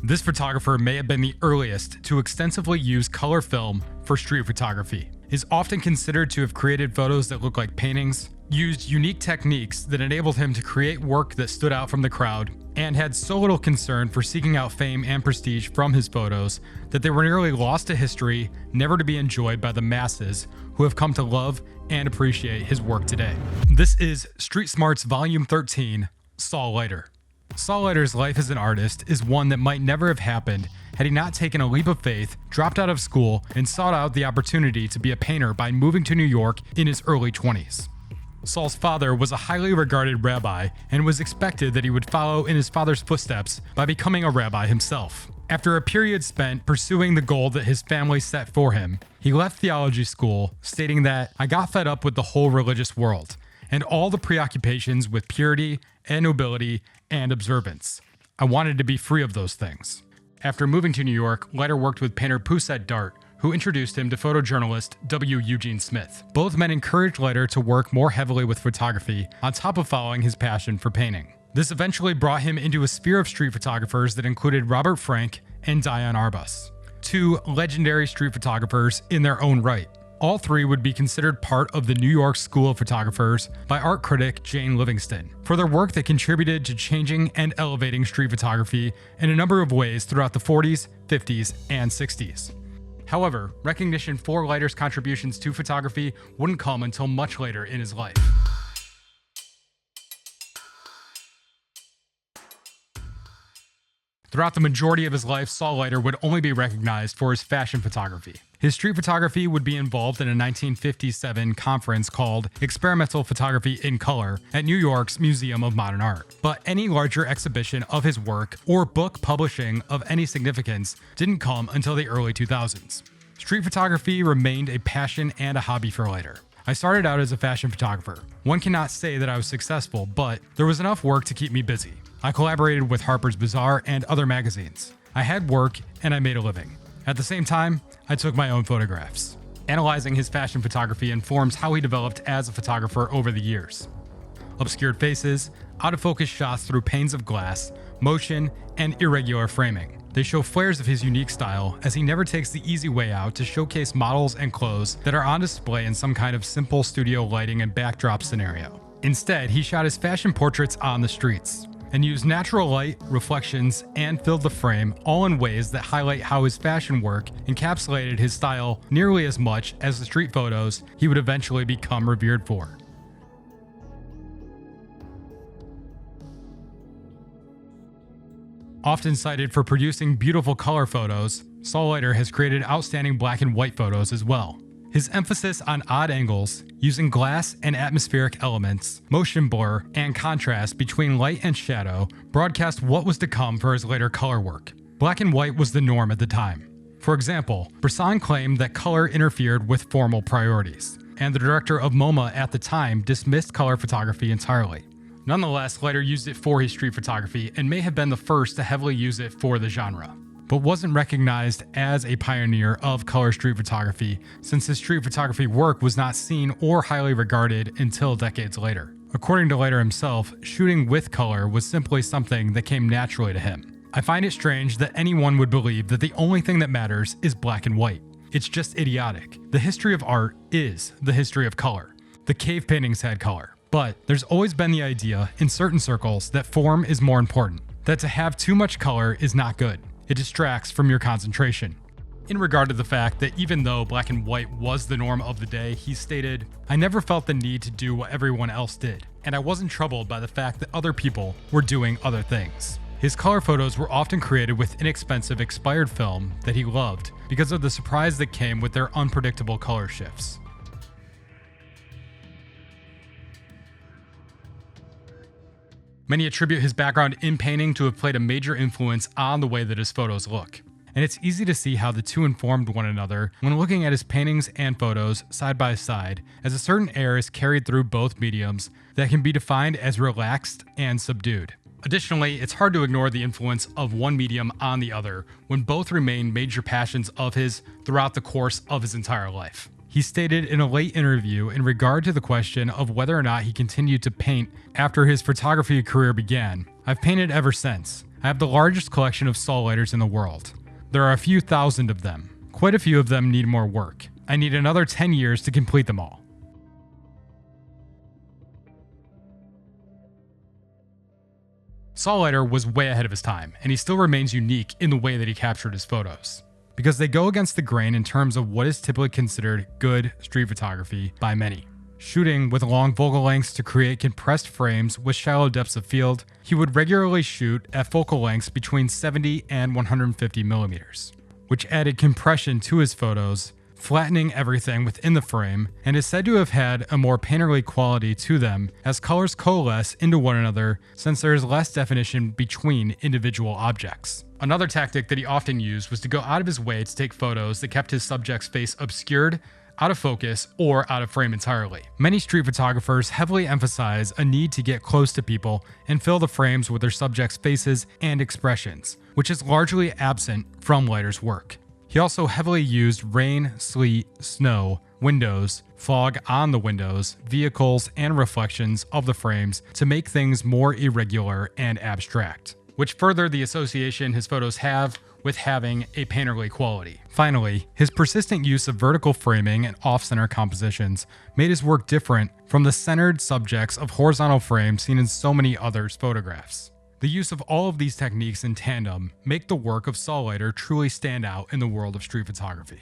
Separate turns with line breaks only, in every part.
This photographer may have been the earliest to extensively use color film for street photography. He is often considered to have created photos that look like paintings, used unique techniques that enabled him to create work that stood out from the crowd, and had so little concern for seeking out fame and prestige from his photos that they were nearly lost to history, never to be enjoyed by the masses who have come to love and appreciate his work today. This is Street Smarts Volume 13, Saul Leiter. Saul Leiter's life as an artist is one that might never have happened had he not taken a leap of faith, dropped out of school, and sought out the opportunity to be a painter by moving to New York in his early 20s. Saul's father was a highly regarded rabbi and was expected that he would follow in his father's footsteps by becoming a rabbi himself. After a period spent pursuing the goal that his family set for him, he left theology school, stating that, "I got fed up with the whole religious world and all the preoccupations with purity and nobility and observance. I wanted to be free of those things." After moving to New York, Leiter worked with painter Pousette Dart, who introduced him to photojournalist W. Eugene Smith. Both men encouraged Leiter to work more heavily with photography, on top of following his passion for painting. This eventually brought him into a sphere of street photographers that included Robert Frank and Diane Arbus, two legendary street photographers in their own right. All three would be considered part of the New York School of Photographers by art critic Jane Livingston for their work that contributed to changing and elevating street photography in a number of ways throughout the 40s, 50s, and 60s. However, recognition for Leiter's contributions to photography wouldn't come until much later in his life. Throughout the majority of his life, Saul Leiter would only be recognized for his fashion photography. His street photography would be involved in a 1957 conference called Experimental Photography in Color at New York's Museum of Modern Art. But any larger exhibition of his work or book publishing of any significance didn't come until the early 2000s. Street photography remained a passion and a hobby for Leiter. "I started out as a fashion photographer. One cannot say that I was successful, but there was enough work to keep me busy. I collaborated with Harper's Bazaar and other magazines. I had work and I made a living. At the same time, I took my own photographs." Analyzing his fashion photography informs how he developed as a photographer over the years. Obscured faces, out-of-focus shots through panes of glass, motion, and irregular framing. They show flares of his unique style, as he never takes the easy way out to showcase models and clothes that are on display in some kind of simple studio lighting and backdrop scenario. Instead, he shot his fashion portraits on the streets and used natural light, reflections, and filled the frame, all in ways that highlight how his fashion work encapsulated his style nearly as much as the street photos he would eventually become revered for. Often cited for producing beautiful color photos, Saul Leiter has created outstanding black and white photos as well. His emphasis on odd angles, using glass and atmospheric elements, motion blur, and contrast between light and shadow broadcast what was to come for his later color work. Black and white was the norm at the time. For example, Bresson claimed that color interfered with formal priorities, and the director of MoMA at the time dismissed color photography entirely. Nonetheless, Leiter used it for his street photography and may have been the first to heavily use it for the genre, but wasn't recognized as a pioneer of color street photography since his street photography work was not seen or highly regarded until decades later. According to Leiter himself, shooting with color was simply something that came naturally to him. "I find it strange that anyone would believe that the only thing that matters is black and white. It's just idiotic. The history of art is the history of color. The cave paintings had color. But there's always been the idea in certain circles that form is more important, that to have too much color is not good. It distracts from your concentration." In regard to the fact that even though black and white was the norm of the day, he stated, "I never felt the need to do what everyone else did, and I wasn't troubled by the fact that other people were doing other things." His color photos were often created with inexpensive expired film that he loved because of the surprise that came with their unpredictable color shifts. Many attribute his background in painting to have played a major influence on the way that his photos look. And it's easy to see how the two informed one another when looking at his paintings and photos side by side, as a certain air is carried through both mediums that can be defined as relaxed and subdued. Additionally, it's hard to ignore the influence of one medium on the other when both remain major passions of his throughout the course of his entire life. He stated in a late interview in regard to the question of whether or not he continued to paint after his photography career began, "I've painted ever since. I have the largest collection of Saul Leiters in the world. There are a few thousand of them. Quite a few of them need more work. I need another 10 years to complete them all. Saul Leiter was way ahead of his time, and he still remains unique in the way that he captured his photos, because they go against the grain in terms of what is typically considered good street photography by many. Shooting with long focal lengths to create compressed frames with shallow depths of field, he would regularly shoot at focal lengths between 70 and 150 millimeters, which added compression to his photos, flattening everything within the frame, and is said to have had a more painterly quality to them as colors coalesce into one another since there is less definition between individual objects. Another tactic that he often used was to go out of his way to take photos that kept his subject's face obscured, out of focus, or out of frame entirely. Many street photographers heavily emphasize a need to get close to people and fill the frames with their subjects' faces and expressions, which is largely absent from Leiter's work. He also heavily used rain, sleet, snow, windows, fog on the windows, vehicles, and reflections of the frames to make things more irregular and abstract, which furthered the association his photos have with having a painterly quality. Finally, his persistent use of vertical framing and off-center compositions made his work different from the centered subjects of horizontal frames seen in so many others' photographs. The use of all of these techniques in tandem make the work of Saul Leiter truly stand out in the world of street photography.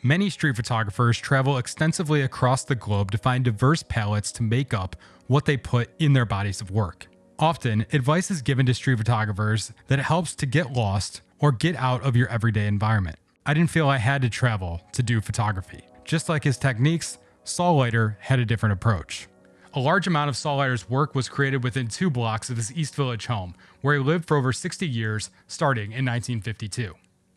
Many street photographers travel extensively across the globe to find diverse palettes to make up what they put in their bodies of work. Often, advice is given to street photographers that it helps to get lost or get out of your everyday environment. I didn't feel I had to travel to do photography. Just like his techniques, Saul Leiter had a different approach. A large amount of Saul Leiter's work was created within 2 blocks of his East Village home, where he lived for over 60 years, starting in 1952.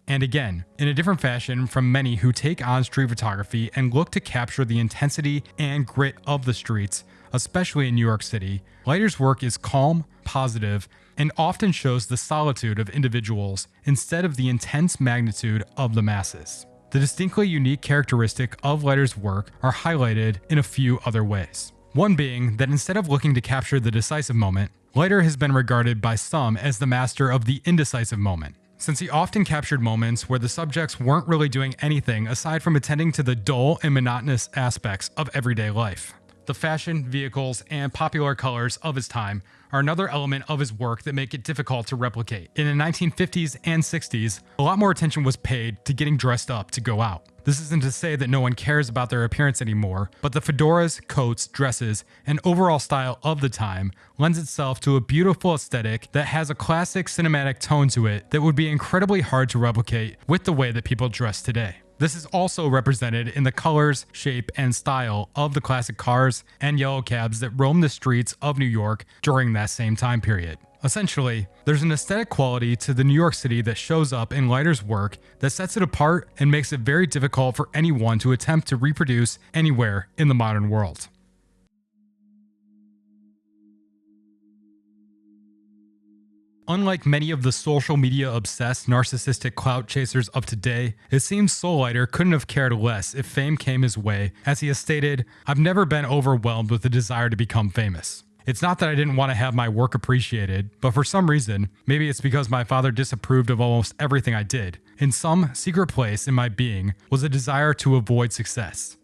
And again, in a different fashion from many who take on street photography and look to capture the intensity and grit of the streets, especially in New York City, Leiter's work is calm, positive, and often shows the solitude of individuals instead of the intense magnitude of the masses. The distinctly unique characteristic of Leiter's work are highlighted in a few other ways. One being that instead of looking to capture the decisive moment, Leiter has been regarded by some as the master of the indecisive moment, since he often captured moments where the subjects weren't really doing anything aside from attending to the dull and monotonous aspects of everyday life. The fashion, vehicles, and popular colors of his time are another element of his work that make it difficult to replicate. In the 1950s and 60s, a lot more attention was paid to getting dressed up to go out. This isn't to say that no one cares about their appearance anymore, but the fedoras, coats, dresses, and overall style of the time lends itself to a beautiful aesthetic that has a classic cinematic tone to it that would be incredibly hard to replicate with the way that people dress today. This is also represented in the colors, shape, and style of the classic cars and yellow cabs that roam the streets of New York during that same time period. Essentially, there's an aesthetic quality to the New York City that shows up in Leiter's work that sets it apart and makes it very difficult for anyone to attempt to reproduce anywhere in the modern world. Unlike many of the social media obsessed narcissistic clout chasers of today, it seems Saul Leiter couldn't have cared less if fame came his way, as he has stated, "I've never been overwhelmed with the desire to become famous. It's not that I didn't want to have my work appreciated, but for some reason, maybe it's because my father disapproved of almost everything I did, in some secret place in my being was a desire to avoid success."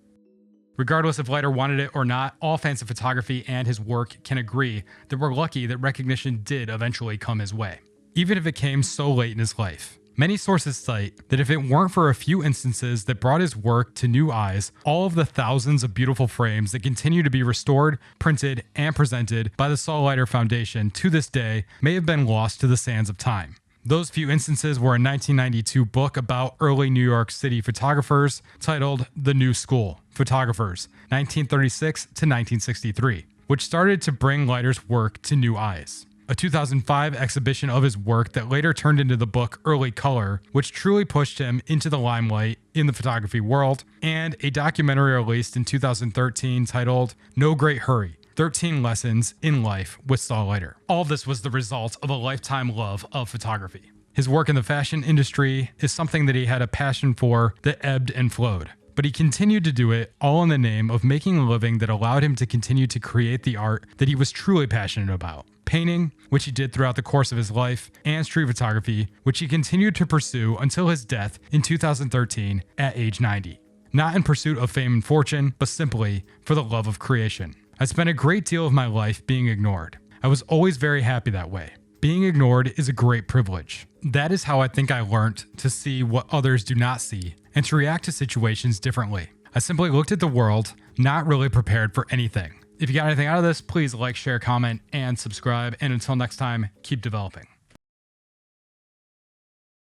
Regardless if Leiter wanted it or not, all fans of photography and his work can agree that we're lucky that recognition did eventually come his way, even if it came so late in his life. Many sources cite that if it weren't for a few instances that brought his work to new eyes, all of the thousands of beautiful frames that continue to be restored, printed, and presented by the Saul Leiter Foundation to this day may have been lost to the sands of time. Those few instances were a 1992 book about early New York City photographers titled The New School, Photographers, 1936 to 1963, which started to bring Leiter's work to new eyes. A 2005 exhibition of his work that later turned into the book Early Color, which truly pushed him into the limelight in the photography world, and a documentary released in 2013 titled No Great Hurry, 13 Lessons in Life with Saul Leiter. All of this was the result of a lifetime love of photography. His work in the fashion industry is something that he had a passion for that ebbed and flowed. but he continued to do it all in the name of making a living that allowed him to continue to create the art that he was truly passionate about. Painting, which he did throughout the course of his life, and street photography, which he continued to pursue until his death in 2013 at age 90. Not in pursuit of fame and fortune, but simply for the love of creation. I spent a great deal of my life being ignored. I was always very happy that way. Being ignored is a great privilege. That is how I think I learned to see what others do not see and to react to situations differently. I simply looked at the world, not really prepared for anything. If you got anything out of this, please like, share, comment, and subscribe. And until next time, keep developing.